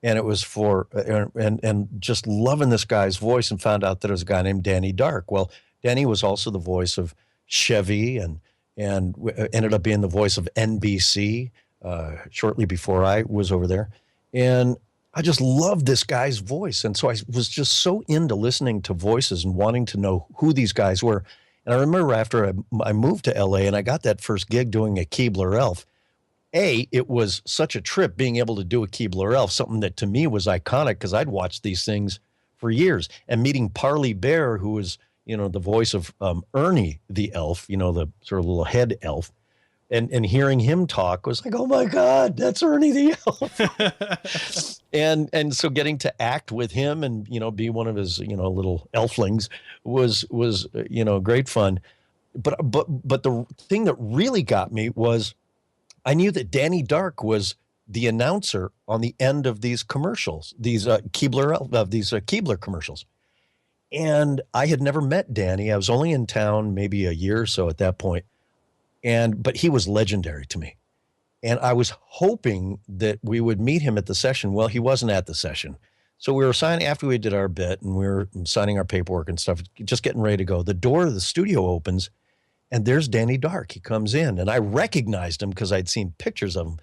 And it was for, and just loving this guy's voice, and found out that it was a guy named Danny Dark. Well, Danny was also the voice of Chevy, and ended up being the voice of NBC shortly before I was over there. And I just loved this guy's voice. And so I was just so into listening to voices and wanting to know who these guys were. And I remember after I moved to LA and I got that first gig doing a Keebler Elf, it was such a trip being able to do a Keebler Elf, something that to me was iconic because I'd watched these things for years. And meeting Parley Bear, who was, the voice of Ernie the elf, the sort of little head elf, and hearing him talk was like, oh my God, that's Ernie the elf. and so getting to act with him and, be one of his, little elflings was great fun. But the thing that really got me was I knew that Danny Dark was the announcer on the end of these commercials, these Keebler commercials. And I had never met Danny. I was only in town maybe a year or so at that point. But he was legendary to me. And I was hoping that we would meet him at the session. Well, he wasn't at the session. So we were signing, after we did our bit and we were signing our paperwork and stuff, just getting ready to go. The door of the studio opens and there's Danny Dark. He comes in and I recognized him because I'd seen pictures of him,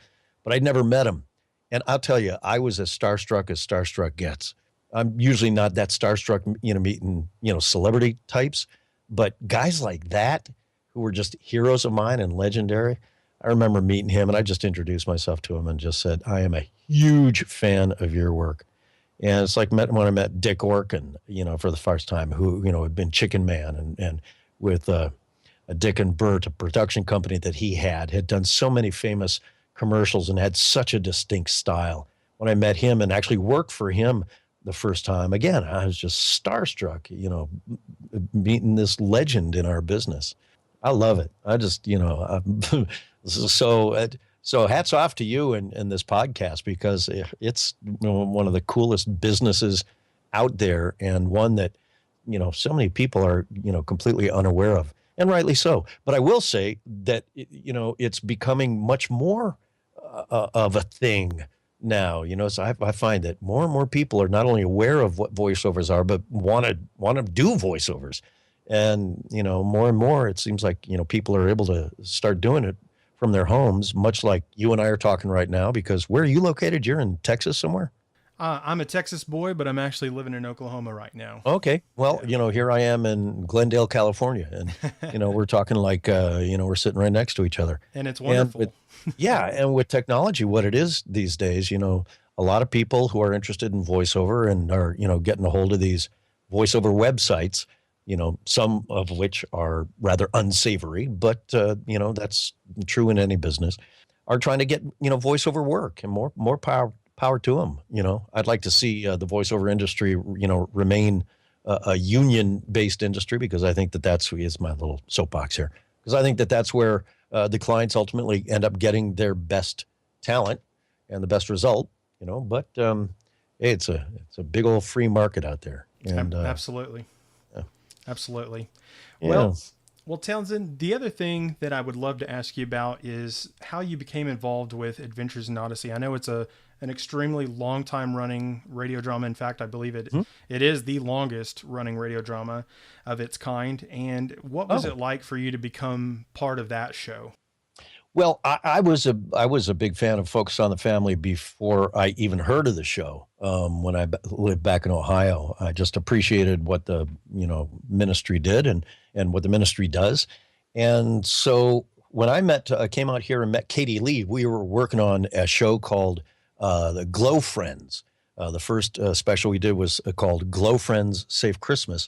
but I'd never met him. And I'll tell you, I was as starstruck gets. I'm usually not that starstruck, meeting, celebrity types, but guys like that who were just heroes of mine and legendary. I remember meeting him and I just introduced myself to him and just said, I am a huge fan of your work. And it's like when I met Dick Orkin, for the first time, who, had been Chicken Man and with a Dick and Bert, a production company that he had done so many famous commercials and had such a distinct style. When I met him and actually worked for him the first time, again, I was just starstruck, meeting this legend in our business. I love it. I just, so hats off to you and this podcast, because it's one of the coolest businesses out there, and one that, so many people are, completely unaware of, and rightly so. But I will say that, it's becoming much more of a thing now, so I find that more and more people are not only aware of what voiceovers are, but want to do voiceovers. And, more and more, it seems like, people are able to start doing it from their homes, much like you and I are talking right now, because where are you located? You're in Texas somewhere? I'm a Texas boy, but I'm actually living in Oklahoma right now. Okay. Well, yeah. Here I am in Glendale, California. And, we're talking like, we're sitting right next to each other. And it's wonderful. And with technology, what it is these days, a lot of people who are interested in voiceover and are, getting a hold of these voiceover websites, some of which are rather unsavory, but, that's true in any business, are trying to get, voiceover work, and more power to them. I'd like to see the voiceover industry, remain a union-based industry, because I think that's my little soapbox here, because I think that's where the clients ultimately end up getting their best talent and the best result, but hey, it's a big old free market out there. And absolutely. Yeah. Absolutely. Yeah. Well, Townsend, the other thing that I would love to ask you about is how you became involved with Adventures in Odyssey. I know it's an extremely long time running radio drama. In fact, I believe it is the longest running radio drama of its kind. And what was it like for you to become part of that show? Well, I was a big fan of Focus on the Family before I even heard of the show. When I lived back in Ohio, I just appreciated what the ministry did and what the ministry does. And so when I came out here and met Katie Lee, we were working on a show called the Glow Friends. The first special we did was called Glow Friends Save Christmas,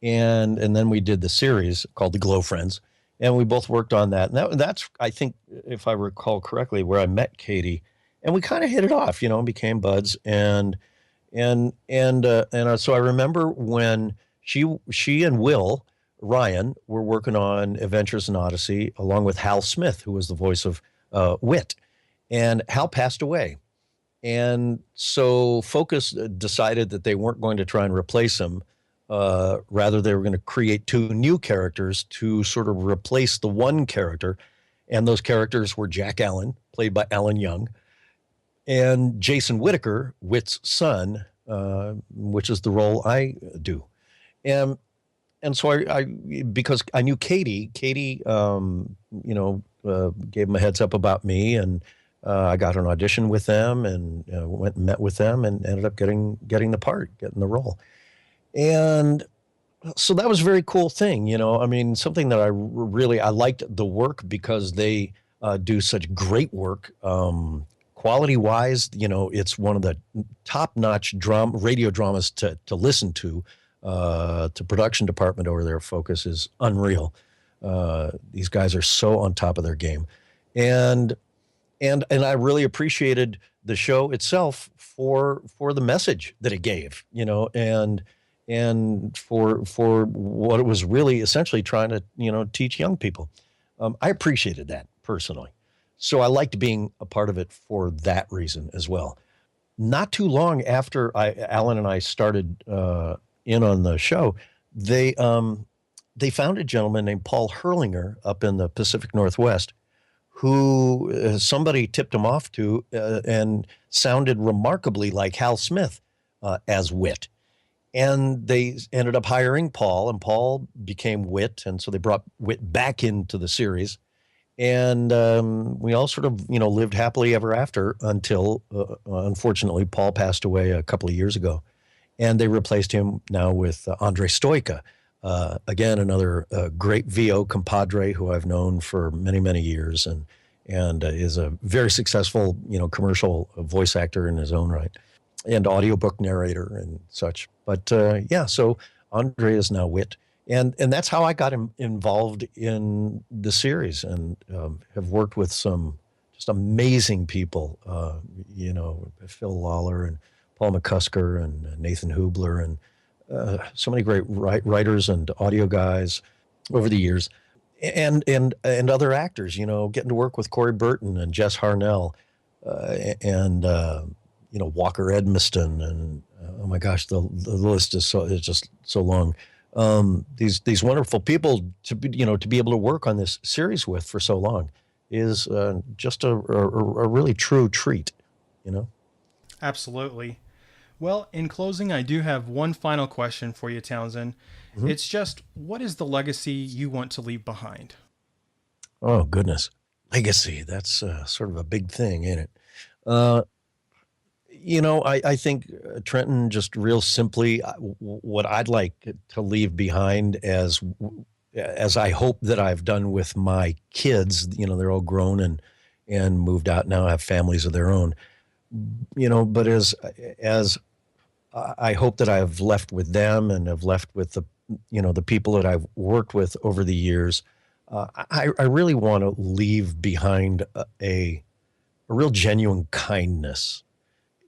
and then we did the series called the Glow Friends. And we both worked on that. And that's, I think, if I recall correctly, where I met Katie, and we kind of hit it off, and became buds. And so I remember when she and Will Ryan were working on Adventures in Odyssey, along with Hal Smith, who was the voice of Wit. And Hal passed away. And so Focus decided that they weren't going to try and replace him. Rather, they were going to create two new characters to sort of replace the one character. And those characters were Jack Allen, played by Alan Young, and Jason Whittaker, Wit's son, which is the role I do. And so I because I knew Katie, gave them a heads up about me, and I got an audition with them and went and met with them and ended up getting the role. And so that was a very cool thing, something that I liked the work because they do such great work. Quality wise, it's one of the top notch radio dramas to listen to. The production department over there, Focus, is unreal. These guys are so on top of their game. And I really appreciated the show itself for the message that it gave, and for what it was really essentially trying to, teach young people. I appreciated that personally. So I liked being a part of it for that reason as well. Not too long after Alan and I started in on the show, they found a gentleman named Paul Hurlinger up in the Pacific Northwest, who somebody tipped him off to and sounded remarkably like Hal Smith as Wit. And they ended up hiring Paul, and Paul became Wit. And so they brought Wit back into the series. And we all sort of, lived happily ever after until, unfortunately, Paul passed away a couple of years ago. And they replaced him now with Andre Stoica. Again, another great VO compadre who I've known for many, many years and is a very successful, commercial voice actor in his own right, and audiobook narrator and such. But so Andre is now Wit. And that's how I got involved in the series, and have worked with some just amazing people, Phil Lawler and Paul McCusker and Nathan Hubler and so many great writers and audio guys over the years, and other actors, getting to work with Corey Burton and Jess Harnell, and Walker Edmiston, and oh my gosh, the list is just so long. These wonderful people to be able to work on this series with for so long is just a really true treat, Absolutely. Well, in closing, I do have one final question for you, Townsend. Mm-hmm. It's just, what is the legacy you want to leave behind? Oh, goodness. Legacy. That's sort of a big thing, ain't it? I think, Trenton, just real simply, what I'd like to leave behind as I hope that I've done with my kids, they're all grown and moved out now, have families of their own, but as I hope that I've left with them and have left with the people that I've worked with over the years, I really want to leave behind a real genuine kindness,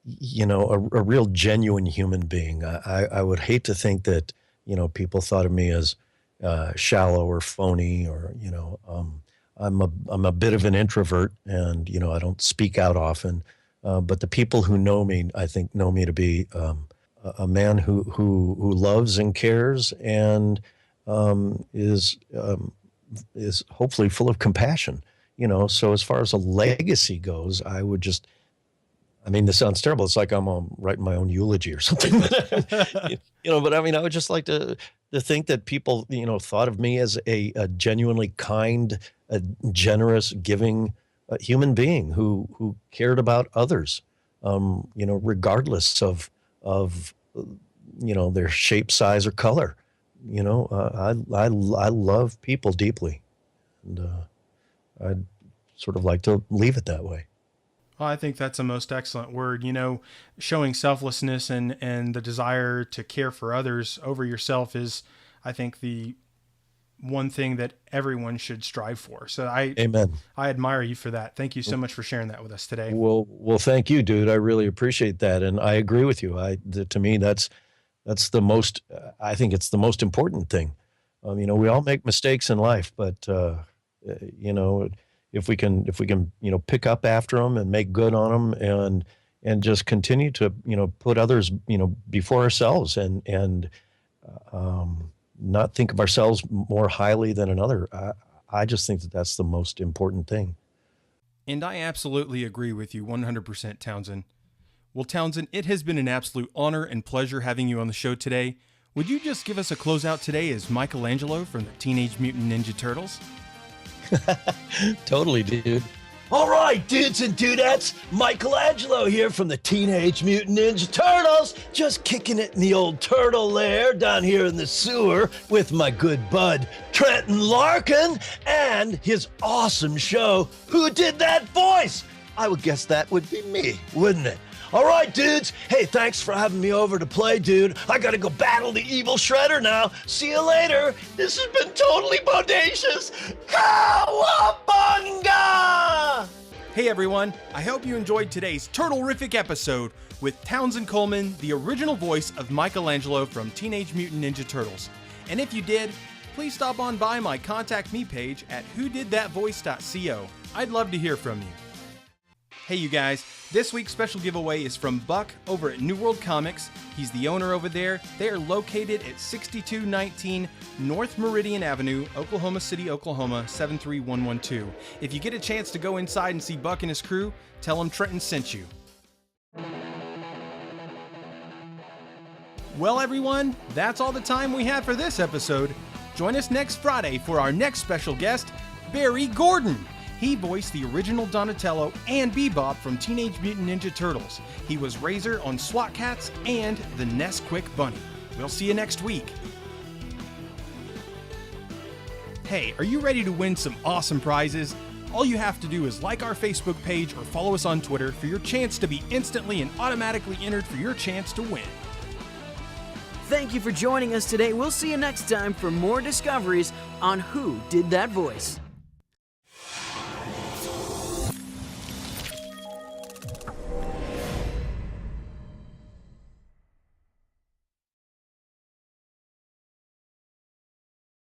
a real genuine human being. I would hate to think that people thought of me as shallow or phony, or I'm a bit of an introvert, and I don't speak out often. But the people who know me, I think, know me to be a man who loves and cares, and is hopefully full of compassion. So as far as a legacy goes, I would just. I mean, this sounds terrible. It's like I'm writing my own eulogy or something. But I mean, I would just like to think that people, thought of me as a genuinely kind, generous, giving human being who cared about others, regardless of their shape, size, or color. I love people deeply, and I'd sort of like to leave it that way. Well, I think that's a most excellent word. Showing selflessness and the desire to care for others over yourself is, I think, the one thing that everyone should strive for. So Amen. I admire you for that. Thank you so much for sharing that with us today. Well, thank you, dude. I really appreciate that. And I agree with you. To me, that's the most, I think it's the most important thing. We all make mistakes in life, but, if we can, pick up after them and make good on them, and just continue to, put others, before ourselves, and not think of ourselves more highly than another. I just think that that's the most important thing. And I absolutely agree with you 100%, Townsend. Well, Townsend, it has been an absolute honor and pleasure having you on the show today. Would you just give us a closeout today as Michelangelo from the Teenage Mutant Ninja Turtles? Totally, dude. All right, dudes and dudettes, Michelangelo here from the Teenage Mutant Ninja Turtles, just kicking it in the old turtle lair down here in the sewer with my good bud Trenton Larkin and his awesome show, Who Did That Voice? I would guess that would be me, wouldn't it? All right, dudes. Hey, thanks for having me over to play, dude. I gotta go battle the evil Shredder now. See you later. This has been totally bodacious. Kowabunga! Hey, everyone. I hope you enjoyed today's Turtle-rific episode with Townsend Coleman, the original voice of Michelangelo from Teenage Mutant Ninja Turtles. And if you did, please stop on by my Contact Me page at whodidthatvoice.co. I'd love to hear from you. Hey you guys, this week's special giveaway is from Buck over at New World Comics. He's the owner over there. They are located at 6219 North Meridian Avenue, Oklahoma City, Oklahoma 73112. If you get a chance to go inside and see Buck and his crew, tell him Trenton sent you. Well everyone, that's all the time we have for this episode. Join us next Friday for our next special guest, Barry Gordon. He voiced the original Donatello and Bebop from Teenage Mutant Ninja Turtles. He was Razor on SWAT Cats and the Nesquik Bunny. We'll see you next week. Hey, are you ready to win some awesome prizes? All you have to do is like our Facebook page or follow us on Twitter for your chance to be instantly and automatically entered for your chance to win. Thank you for joining us today. We'll see you next time for more discoveries on Who Did That Voice.